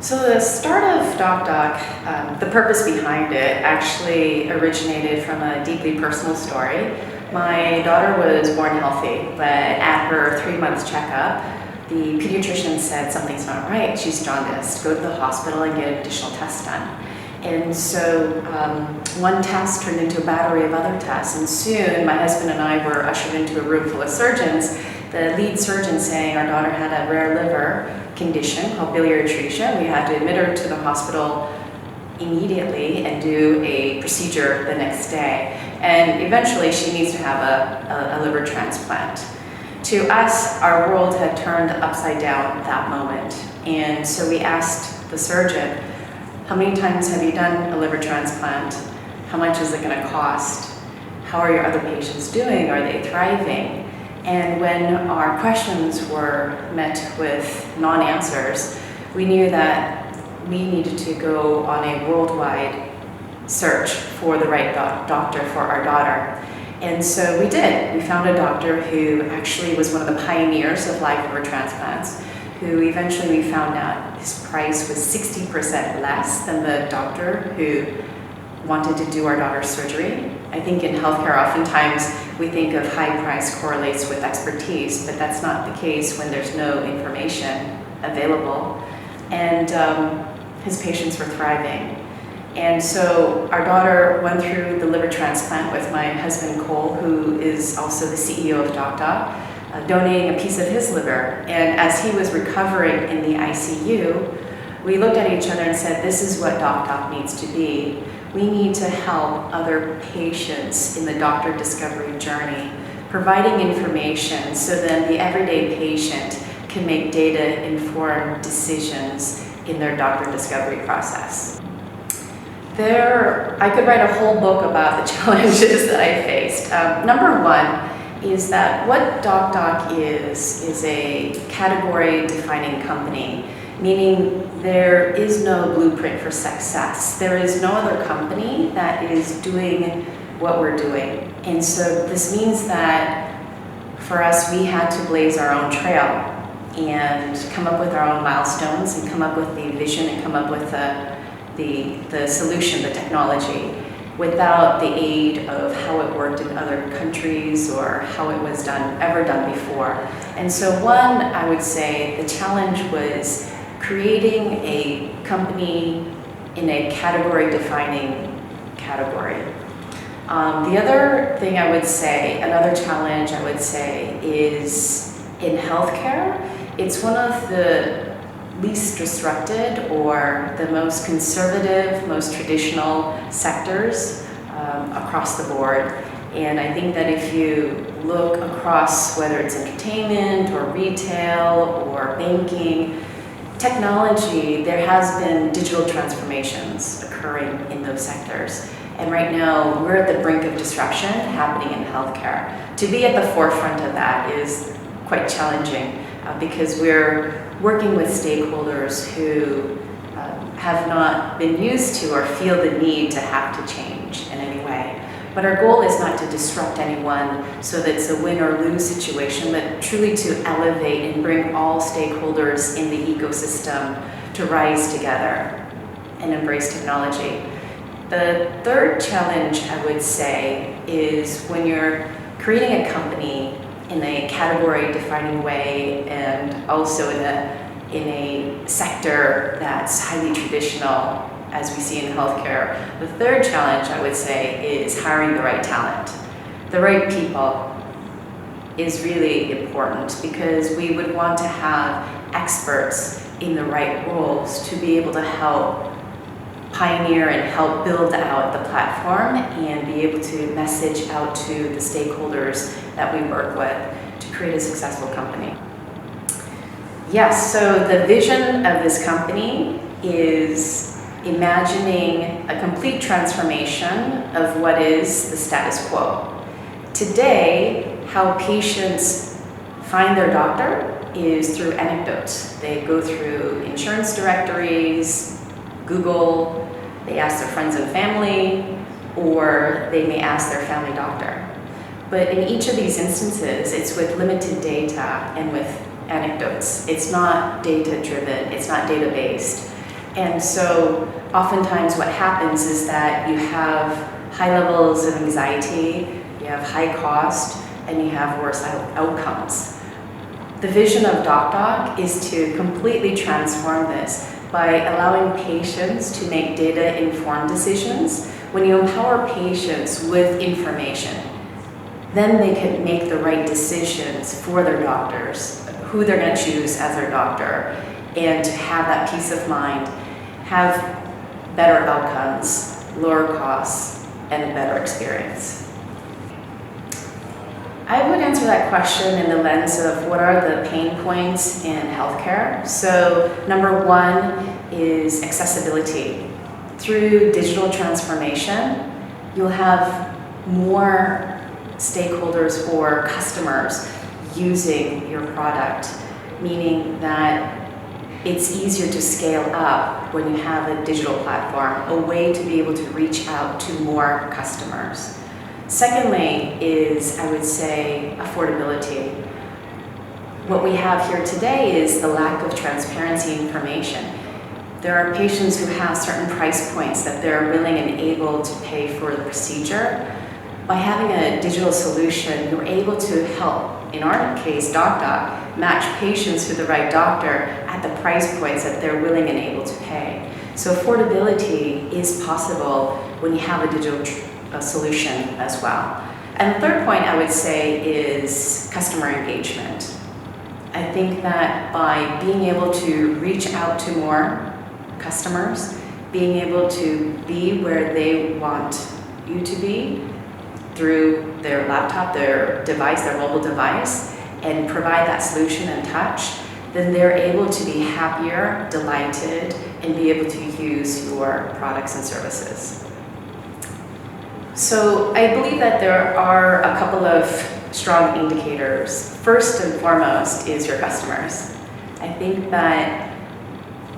So the start of DocDoc, the purpose behind it actually originated from a deeply personal story. My daughter was born healthy, but at her 3-month checkup, the pediatrician said something's not right, she's jaundiced, go to the hospital and get additional tests done. And so one test turned into a battery of other tests, and soon my husband and I were ushered into a room full of surgeons, the lead surgeon saying our daughter had a rare liver condition called biliary atresia. We had to admit her to the hospital immediately and do a procedure the next day. And eventually she needs to have a liver transplant. To us, our world had turned upside down at that moment. And so we asked the surgeon, how many times have you done a liver transplant? How much is it going to cost? How are your other patients doing? Are they thriving? And when our questions were met with non-answers, we knew that we needed to go on a worldwide search for the right doctor for our daughter. And so we did. We found a doctor who actually was one of the pioneers of live liver transplants, who eventually we found out his price was 60% less than the doctor who wanted to do our daughter's surgery. I think in healthcare, oftentimes we think of high price correlates with expertise, but that's not the case when there's no information available. And his patients were thriving. And so our daughter went through the liver transplant with my husband, Cole, who is also the CEO of DocDoc, donating a piece of his liver. And as he was recovering in the ICU, we looked at each other and said, this is what DocDoc needs to be. We need to help other patients in the doctor discovery journey, providing information so then the everyday patient can make data-informed decisions in their doctor discovery process. I could write a whole book about the challenges that I faced. Number one is that what DocDoc is a category-defining company, meaning there is no blueprint for success. There is no other company that is doing what we're doing. And so this means that for us, we had to blaze our own trail and come up with our own milestones and come up with the vision and come up with the solution, the technology, without the aid of how it worked in other countries or how it was ever done before. And so one, I would say, the challenge was creating a company in a category-defining category. The other thing I would say, another challenge I would say is in healthcare, it's one of the least disrupted or the most conservative, most traditional sectors across the board. And I think that if you look across whether it's entertainment or retail or banking, technology, there has been digital transformations occurring in those sectors. And right now, we're at the brink of disruption happening in healthcare. To be at the forefront of that is quite challenging because we're working with stakeholders who have not been used to or feel the need to have to change in any way. But our goal is not to disrupt anyone so that it's a win or lose situation, but truly to elevate and bring all stakeholders in the ecosystem to rise together and embrace technology. The third challenge, I would say, is when you're creating a company in a category-defining way and also in a sector that's highly traditional, as we see in healthcare. The third challenge, I would say, is hiring the right talent. The right people is really important because we would want to have experts in the right roles to be able to help pioneer and help build out the platform and be able to message out to the stakeholders that we work with to create a successful company. Yes, so the vision of this company is imagining a complete transformation of what is the status quo. Today, how patients find their doctor is through anecdotes. They go through insurance directories, Google, they ask their friends and family, or they may ask their family doctor. But in each of these instances, it's with limited data and with anecdotes. It's not data-driven, it's not data-based. And so oftentimes what happens is that you have high levels of anxiety, you have high cost, and you have worse outcomes. The vision of DocDoc is to completely transform this by allowing patients to make data-informed decisions. When you empower patients with information, then they can make the right decisions for their doctors, who they're going to choose as their doctor, and to have that peace of mind, have better outcomes, lower costs, and a better experience. I would answer that question in the lens of what are the pain points in healthcare. So number one is accessibility. Through digital transformation, you'll have more stakeholders or customers using your product, meaning that it's easier to scale up when you have a digital platform, a way to be able to reach out to more customers. Secondly is, I would say, affordability. What we have here today is the lack of transparency information. There are patients who have certain price points that they're willing and able to pay for the procedure. By having a digital solution, you're able to help, in our case, DocDoc, match patients to the right doctor at the price points that they're willing and able to pay. So affordability is possible when you have a digital solution as well. And the third point I would say is customer engagement. I think that by being able to reach out to more customers, being able to be where they want you to be through their laptop, their device, their mobile device, and provide that solution and touch, then they're able to be happier, delighted, and be able to use your products and services. So I believe that there are a couple of strong indicators. First and foremost is your customers. I think that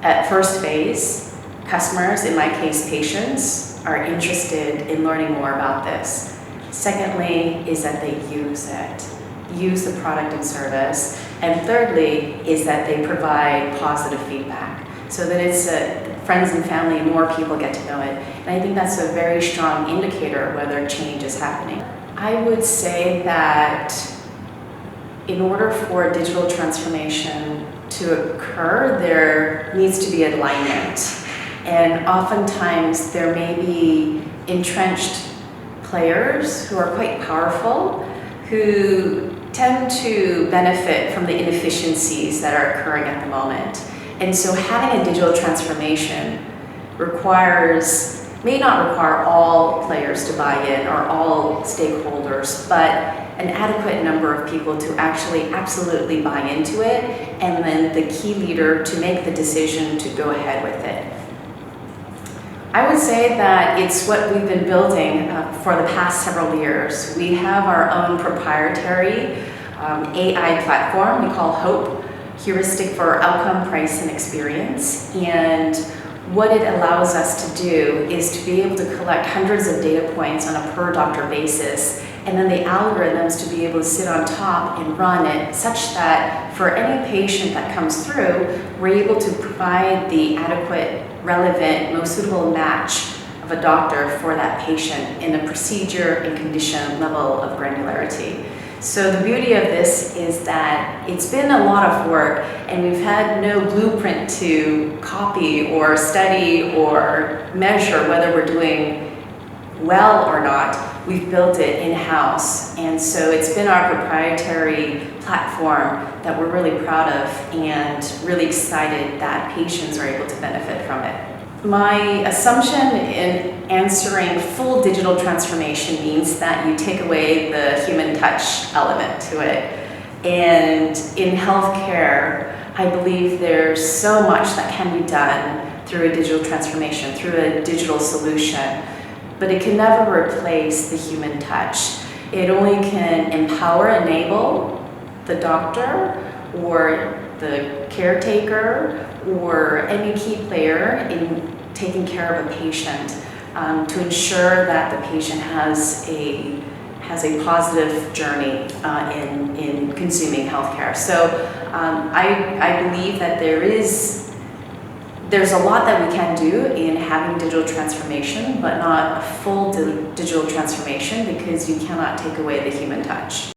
at first phase, customers, in my case patients, are interested in learning more about this. Secondly is that they use it, use the product and service. And thirdly is that they provide positive feedback so that it's friends and family, more people get to know it. And I think that's a very strong indicator whether change is happening. I would say that in order for digital transformation to occur, there needs to be alignment. And oftentimes there may be entrenched players who are quite powerful, who tend to benefit from the inefficiencies that are occurring at the moment. And so having a digital transformation may not require all players to buy in or all stakeholders, but an adequate number of people to actually absolutely buy into it, and then the key leader to make the decision to go ahead with it. I would say that it's what we've been building for the past several years. We have our own proprietary AI platform we call HOPE, heuristic for outcome, price, and experience. And what it allows us to do is to be able to collect hundreds of data points on a per doctor basis, and then the algorithms to be able to sit on top and run it such that for any patient that comes through, we're able to provide the adequate, relevant, most suitable match of a doctor for that patient in a procedure and condition level of granularity. So the beauty of this is that it's been a lot of work, and we've had no blueprint to copy or study or measure whether we're doing well or not. We've built it in-house, and so it's been our proprietary platform that we're really proud of and really excited that patients are able to benefit from it. My assumption in answering full digital transformation means that you take away the human touch element to it. And in healthcare, I believe there's so much that can be done through a digital transformation, through a digital solution, but it can never replace the human touch. It only can empower, enable the doctor or the caretaker or any key player in taking care of a patient to ensure that the patient has a positive journey in consuming healthcare. So I believe that there is there's a lot that we can do in having digital transformation, but not a full digital transformation because you cannot take away the human touch.